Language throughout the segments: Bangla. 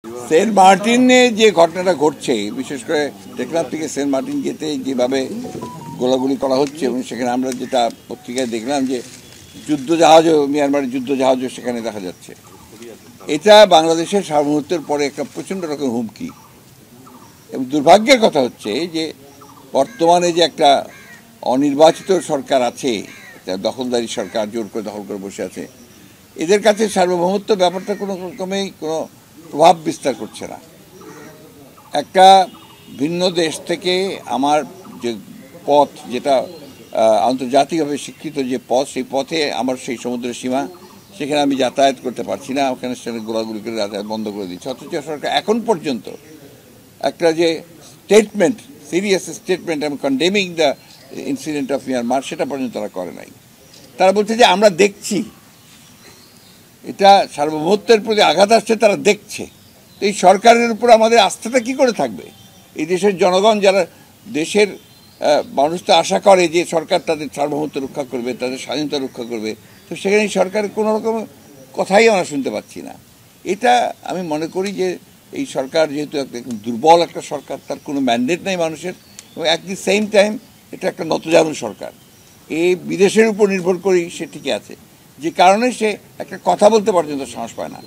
সেন্ট মার্টিনে যে ঘটনাটা ঘটছে, বিশেষ করে টেকনাফ থেকে সেন্ট মার্টিন যেতে যেভাবে গোলাগুলি করা হচ্ছে, এবং সেখানে আমরা যেটা পত্রিকায় দেখলাম যে যুদ্ধজাহাজও, মিয়ানমারের যুদ্ধজাহাজও সেখানে দেখা যাচ্ছে, এটা বাংলাদেশের সার্বভৌমত্বের পরে একটা প্রচণ্ড রকম হুমকি। এবং দুর্ভাগ্যের কথা হচ্ছে যে বর্তমানে যে একটা অনির্বাচিত সরকার আছে, দখলদারি সরকার, জোর করে দখল করে বসে আছে, এদের কাছে সার্বভৌমত্ব ব্যাপারটা কোনো রকমেই কোনো প্রভাব বিস্তার করছে না। একটা ভিন্ন দেশ থেকে আমার যে পথ, যেটা আন্তর্জাতিকভাবে স্বীকৃত যে পথ, সেই পথে আমার সেই সমুদ্রের সীমা, সেখানে আমি যাতায়াত করতে পারছি না, ওখানে সেখানে গোলাগুলি করে যাতায়াত বন্ধ করে দিচ্ছে। অথচ সরকার এখন পর্যন্ত একটা যে স্টেটমেন্ট, সিরিয়াস স্টেটমেন্ট, আমি condemning the incident of Myanmar, সেটা পর্যন্ত তারা করে নাই। তারা বলছে যে আমরা দেখছি, এটা সার্বভৌমত্বের প্রতি আঘাত আসছে, তারা দেখছে। তো এই সরকারের উপর আমাদের আস্থাটা কি করে থাকবে? এই দেশের জনগণ, যারা দেশের মানুষ তো আশা করে যে সরকার তাদের সার্বভৌমত্ব রক্ষা করবে, তাদের স্বাধীনতা রক্ষা করবে, তো সেখানে সরকারের কোনো রকম কথাই আমরা শুনতে পাচ্ছি না। এটা আমি মনে করি যে এই সরকার যেহেতু একটা দুর্বল একটা সরকার, তার কোনো ম্যান্ডেট নেই মানুষের, এবং অ্যাট দি সেম টাইম এটা একটা নতজানু সরকার, এই বিদেশের উপর নির্ভর করেই সে টিকে আছে, যে কারণে সে একটা কথা বলতে পর্যন্ত সাহস পায় না।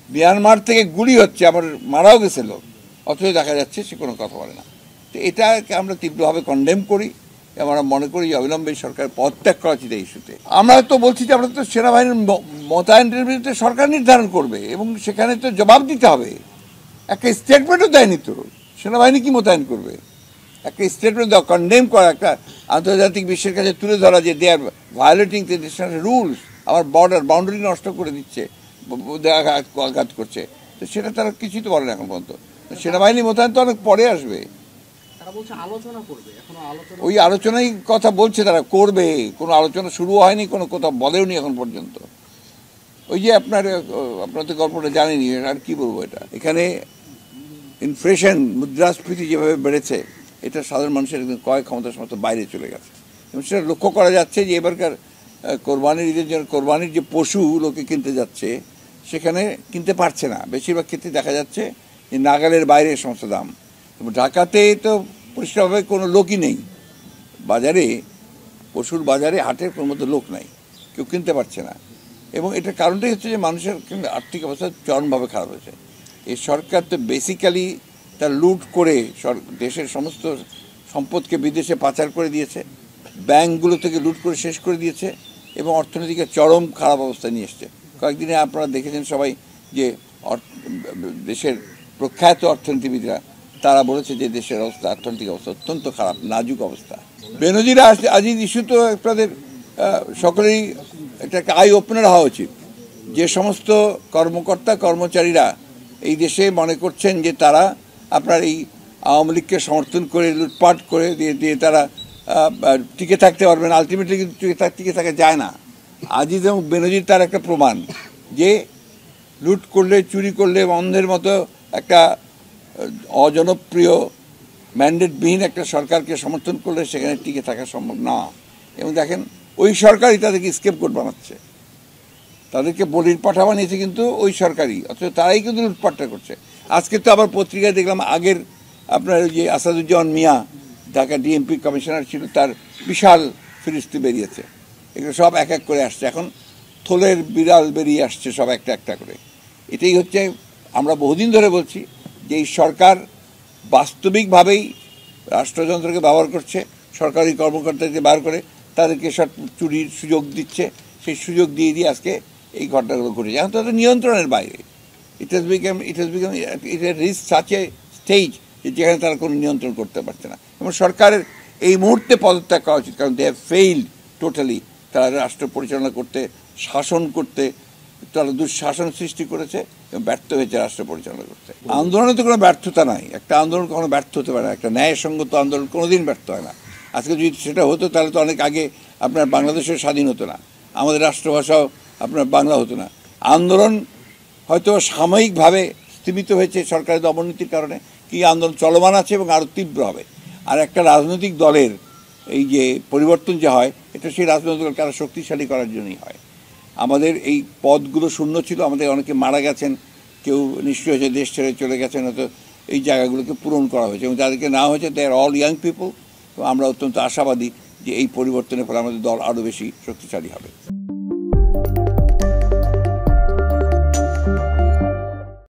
মিয়ানমার থেকে গুলি হচ্ছে, আমার মারাও গেছে লোক, অথচ দেখা যাচ্ছে সে কোনো কথা বলে না। তো এটাকে আমরা তীব্রভাবে কন্ডেম করি। আমরা মনে করি যে অবিলম্বে সরকার পদত্যাগ করা উচিত এই ইস্যুতে। আমরা তো বলছি যে আমরা তো সেনাবাহিনীর মোতায়েনের বিরুদ্ধে সরকার নির্ধারণ করবে, এবং সেখানে তো জবাব দিতে হবে। একটা স্টেটমেন্টও দেয়নি তো, সেনাবাহিনী কি মোতায়েন করবে? একটা স্টেটমেন্ট দেওয়া, কন্ডেম করা, একটা আন্তর্জাতিক বিশ্বের কাছে তুলে ধরা যে দে আর ভায়োলেটিং দ্য ইন্টারন্যাশনাল রুলস, আমার বাউন্ডারি নষ্ট করে দিচ্ছে, আঘাত করছে, তো সেটা তারা কিছুই তো বলে না এখন পর্যন্ত। সেনাবাহিনী মোতায়েন তো অনেক পরে আসবে। ওই আলোচনাই কথা বলছে, তারা করবে, কোনো আলোচনা শুরু হয়নি, কোনো কথা বলেওনি এখন পর্যন্ত। ওই যে আপনার তো গল্পটা জানেনি, আর কি বলবো, এটা এখানে ইনফ্লেশন, মুদ্রাস্ফীতি যেভাবে বেড়েছে, এটা সাধারণ মানুষের একদম ক্রয় ক্ষমতার সমস্ত বাইরে চলে গেছে। এবং সেটা লক্ষ্য করা যাচ্ছে যে এবারকার কোরবানির ঈদের জন্য কোরবানির যে পশু লোকে কিনতে যাচ্ছে, সেখানে কিনতে পারছে না। বেশিরভাগ ক্ষেত্রে দেখা যাচ্ছে যে নাগালের বাইরে সমস্ত দাম। এবং ঢাকাতে তো পরিষ্কারভাবে কোনো লোকই নেই, বাজারে, পশুর বাজারে, হাটের কোনো মতো লোক নাই, কেউ কিনতে পারছে না। এবং এটার কারণটাই হচ্ছে যে মানুষের আর্থিক অবস্থা চরমভাবে খারাপ হয়েছে। এই সরকার তো বেসিক্যালি তার লুট করে দেশের সমস্ত সম্পদকে বিদেশে পাচার করে দিয়েছে, ব্যাংকগুলো থেকে লুট করে শেষ করে দিয়েছে, এবং অর্থনীতিকে চরম খারাপ অবস্থায় নিয়ে এসছে। কয়েকদিনে আপনারা দেখেছেন সবাই যে দেশের প্রখ্যাত অর্থনীতিবিদরা তারা বলেছে যে দেশের অবস্থা, অর্থনৈতিক অবস্থা অত্যন্ত খারাপ, নাজুক অবস্থা। বেনজির আজিজ ইস্যু তো আপনাদের সকলেই একটা আই ওপেনার হওয়া উচিত। যে সমস্ত কর্মকর্তা কর্মচারীরা এই দেশে মনে করছেন যে তারা আপনার এই আওয়ামী লীগকে সমর্থন করে লুটপাট করে দিয়ে তারা টিকে থাকতে পারবেন, আলটিমেটলি কিন্তু টিকে থাকা যায় না। আজিজ এবং বেনজির তার একটা প্রমাণ যে লুট করলে, চুরি করলে, অন্ধের মতো একটা অজনপ্রিয় ম্যান্ডেটবিহীন একটা সরকারকে সমর্থন করলে সেখানে টিকে থাকা সম্ভব না। এবং দেখেন, ওই সরকারই তাদেরকে স্কেপগোট বানাচ্ছে, তাদেরকে বলির পাঠা বানিয়েছে কিন্তু ওই সরকারই, অথচ তারাই কিন্তু লুটপাটটা করছে। আজকে তো আবার পত্রিকায় দেখলাম আগের আপনার যে আসাদুজ্জামান মিয়া, ঢাকা ডিএমপি কমিশনার ছিল, তার বিশাল ফিরিস্তি বেরিয়েছে। এগুলো সব এক এক করে আসছে, এখন থলের বিড়াল বেরিয়ে আসছে সব একটা একটা করে। এটাই হচ্ছে, আমরা বহুদিন ধরে বলছি যে এই সরকার বাস্তবিকভাবেই রাষ্ট্রযন্ত্রকে ব্যবহার করছে, সরকারি কর্মকর্তাকে বার করে তাদেরকে সব চুরির সুযোগ দিচ্ছে। সেই সুযোগ দিয়ে আজকে এই ঘটনাগুলো ঘটেছে। এখন তাদের নিয়ন্ত্রণের বাইরে। It has become reach such a stage যেখানে তারা কোনো নিয়ন্ত্রণ করতে পারছে না। এবং সরকারের এই মুহূর্তে পদত্যাগ করা উচিত, কারণ দে হ্যাভ ফেইল্ড টোটালি। তারা রাষ্ট্র পরিচালনা করতে, শাসন করতে, তারা দুঃশাসন সৃষ্টি করেছে এবং ব্যর্থ হয়েছে রাষ্ট্র পরিচালনা করতে। আন্দোলনে তো কোনো ব্যর্থতা নাই, একটা আন্দোলন কখনো ব্যর্থ হতে পারে না, একটা ন্যায়সঙ্গত আন্দোলন কোনোদিন ব্যর্থ হয় না। আজকে যদি সেটা হতো তাহলে তো অনেক আগে আপনার বাংলাদেশের স্বাধীন হতো না, আমাদের রাষ্ট্রভাষাও আপনার বাংলা হতো না। আন্দোলন হয়তো সাময়িকভাবে স্তীমিত হয়েছে সরকারের অবনতির কারণে, কি আন্দোলন চলমান আছে এবং আরও তীব্র হবে। আর একটা রাজনৈতিক দলের এই যে পরিবর্তন যে হয়, এটা সেই রাজনৈতিক দলকে আরও শক্তিশালী করার জন্যই হয়। আমাদের এই পদগুলো শূন্য ছিল, আমাদের অনেকে মারা গেছেন, কেউ নিশ্চয়ই হয়েছে দেশ ছেড়ে চলে গেছেন, হয়তো এই জায়গাগুলোকে পূরণ করা হয়েছে, এবং যাদেরকে না হয়েছে দে আর অল ইয়াং পিপল। তো আমরা অত্যন্ত আশাবাদী যে এই পরিবর্তনের ফলে আমাদের দল আরও বেশি শক্তিশালী হবে।